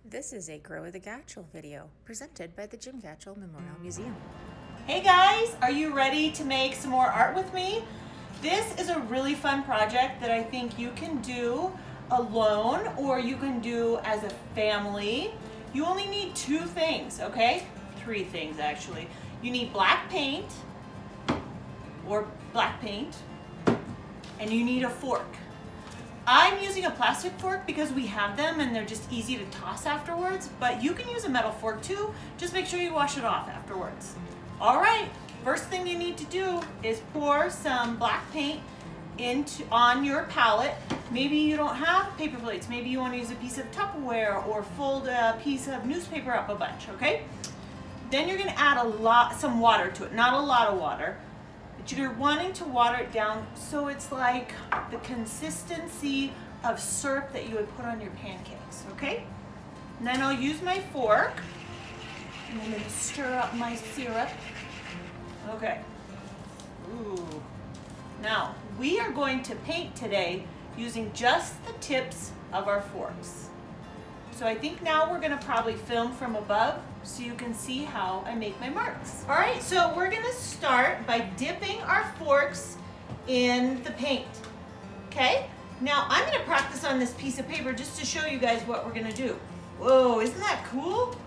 This is a Grow with the Gatchell video presented by the Jim Gatchell Memorial Museum. Hey guys, are you ready to make some more art with me? This is a really fun project that I think you can do alone or you can do as a family. You only need two things, okay? Three things actually. You need black paint and you need a fork. I'm using a plastic fork because we have them and they're just easy to toss afterwards, but you can use a metal fork too. Just make sure you wash it off afterwards. All right, first thing you need to do is pour some black paint on your palette. Maybe you don't have paper plates. Maybe you want to use a piece of Tupperware or fold a piece of newspaper up a bunch, okay? Then you're gonna add some water to it, not a lot of water. But you're wanting to water it down so it's like the consistency of syrup that you would put on your pancakes, okay? And then I'll use my fork and I'm gonna stir up my syrup. Okay. Ooh. Now, we are going to paint today using just the tips of our forks. So I think now we're gonna probably film from above so you can see how I make my marks. All right, so we're gonna start by dipping our forks in the paint, okay? Now I'm gonna practice on this piece of paper just to show you guys what we're gonna do. Whoa, isn't that cool?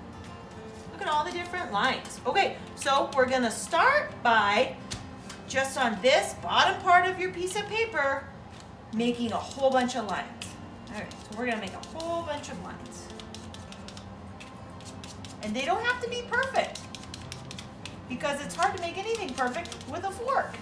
Look at all the different lines. Okay, so we're gonna start by just on this bottom part of your piece of paper, making a whole bunch of lines. All right, so we're gonna make a whole bunch of lines. And they don't have to be perfect because it's hard to make anything perfect with a fork.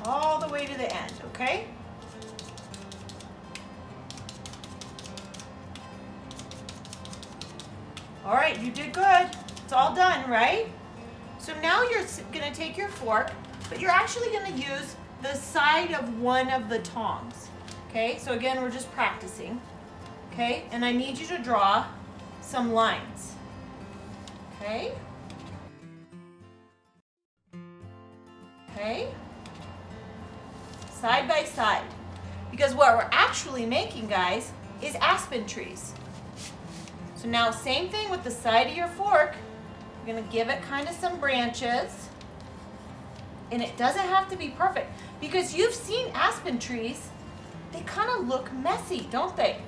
All the way to the end, okay? All right, you did good. It's all done, right? So now you're gonna take your fork, but you're actually gonna use the side of one of the tongs, okay? So again, we're just practicing, okay? And I need you to draw some lines, okay? Okay? Side by side. Because what we're actually making, guys, is aspen trees. So now same thing with the side of your fork. You're gonna give it kind of some branches. And it doesn't have to be perfect because you've seen aspen trees. They kind of look messy, don't they?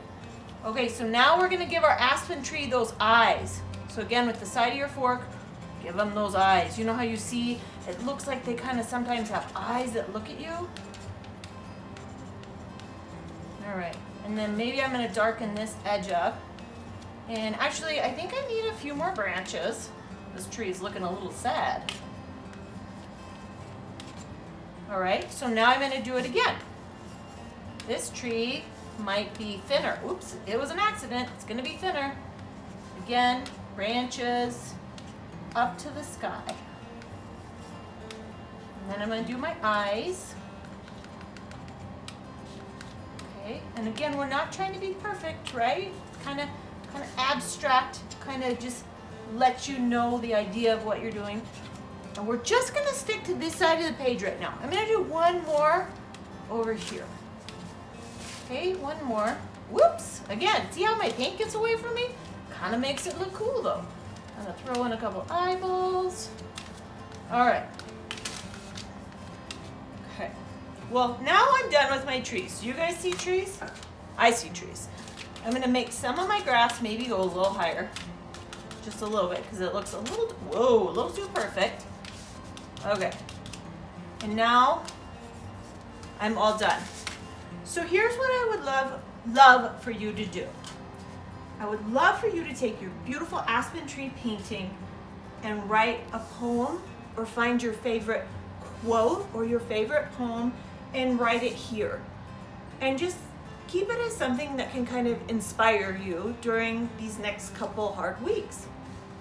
Okay, so now we're gonna give our aspen tree those eyes. So again, with the side of your fork, give them those eyes. You know how you see, it looks like they kind of sometimes have eyes that look at you? All right, and then maybe I'm gonna darken this edge up. And actually, I think I need a few more branches. This tree is looking a little sad. All right, so now I'm gonna do it again. This tree might be thinner. Oops, it was an accident. It's gonna be thinner. Again, branches up to the sky. And then I'm gonna do my eyes. Okay, and again, we're not trying to be perfect, right? Kind of abstract, kind of just let you know the idea of what you're doing. And we're just gonna stick to this side of the page right now. I'm gonna do one more over here. Okay, one more. Whoops, again, see how my paint gets away from me? Kind of makes it look cool though. I'm gonna throw in a couple eyeballs. All right. Okay, well, now I'm done with my trees. Do you guys see trees? I see trees. I'm gonna make some of my grass maybe go a little higher. Just a little bit, because it looks a little too perfect. Okay, and now I'm all done. So here's what I would love for you to do. I would love for you to take your beautiful aspen tree painting and write a poem or find your favorite quote or your favorite poem and write it here. And just keep it as something that can kind of inspire you during these next couple hard weeks.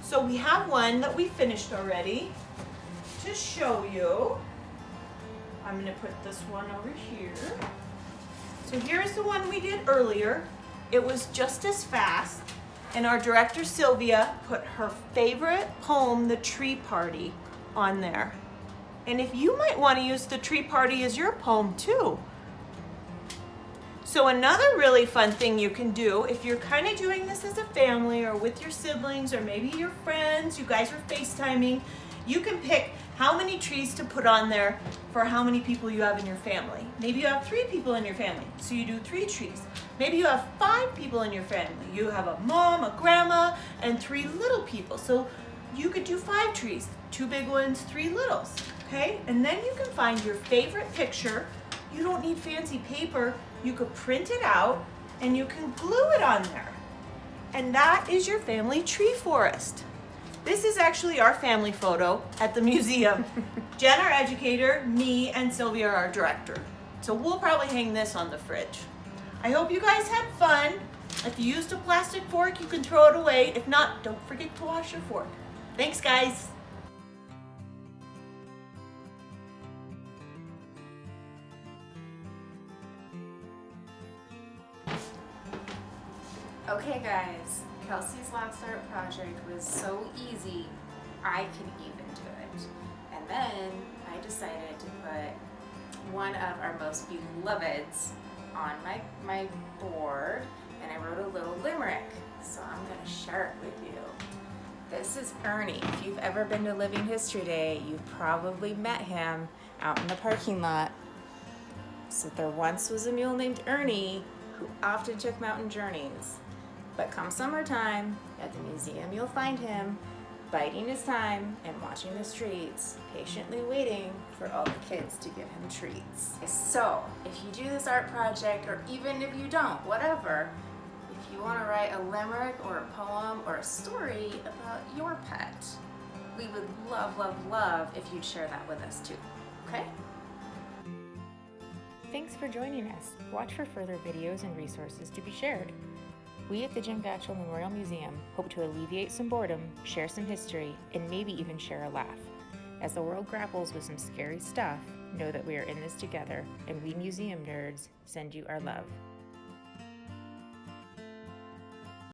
So we have one that we finished already to show you. I'm gonna put this one over here. So here's the one we did earlier. It was just as fast, and our director Sylvia put her favorite poem, The Tree Party, on there. And if you might want to use the tree party as your poem too. So another really fun thing you can do if you're kind of doing this as a family or with your siblings or maybe your friends, you guys are FaceTiming, you can pick how many trees to put on there for how many people you have in your family. Maybe you have 3 people in your family, so you do 3 trees. Maybe you have 5 people in your family. You have a mom, a grandma, and 3 little people. So you could do 5 trees, 2 big ones, 3 littles, okay? And then you can find your favorite picture. You don't need fancy paper. You could print it out and you can glue it on there. And that is your family tree forest. This is actually our family photo at the museum. Jen, our educator, me, and Sylvia, our director. So we'll probably hang this on the fridge. I hope you guys had fun. If you used a plastic fork, you can throw it away. If not, don't forget to wash your fork. Thanks, guys. Okay guys, Kelsey's last art project was so easy, I can even do it. And then I decided to put one of our most beloveds on my board, and I wrote a little limerick, so I'm gonna share it with you. This is Ernie. If you've ever been to Living History Day, you've probably met him out in the parking lot. So there once was a mule named Ernie who often took mountain journeys. But come summertime, at the museum you'll find him biding his time and watching the streets, patiently waiting for all the kids to give him treats. So, if you do this art project, or even if you don't, whatever, if you want to write a limerick or a poem or a story about your pet, we would love, love, love if you'd share that with us too, okay? Thanks for joining us. Watch for further videos and resources to be shared. We at the Jim Gatchell Memorial Museum hope to alleviate some boredom, share some history, and maybe even share a laugh. As the world grapples with some scary stuff, know that we are in this together, and we museum nerds send you our love.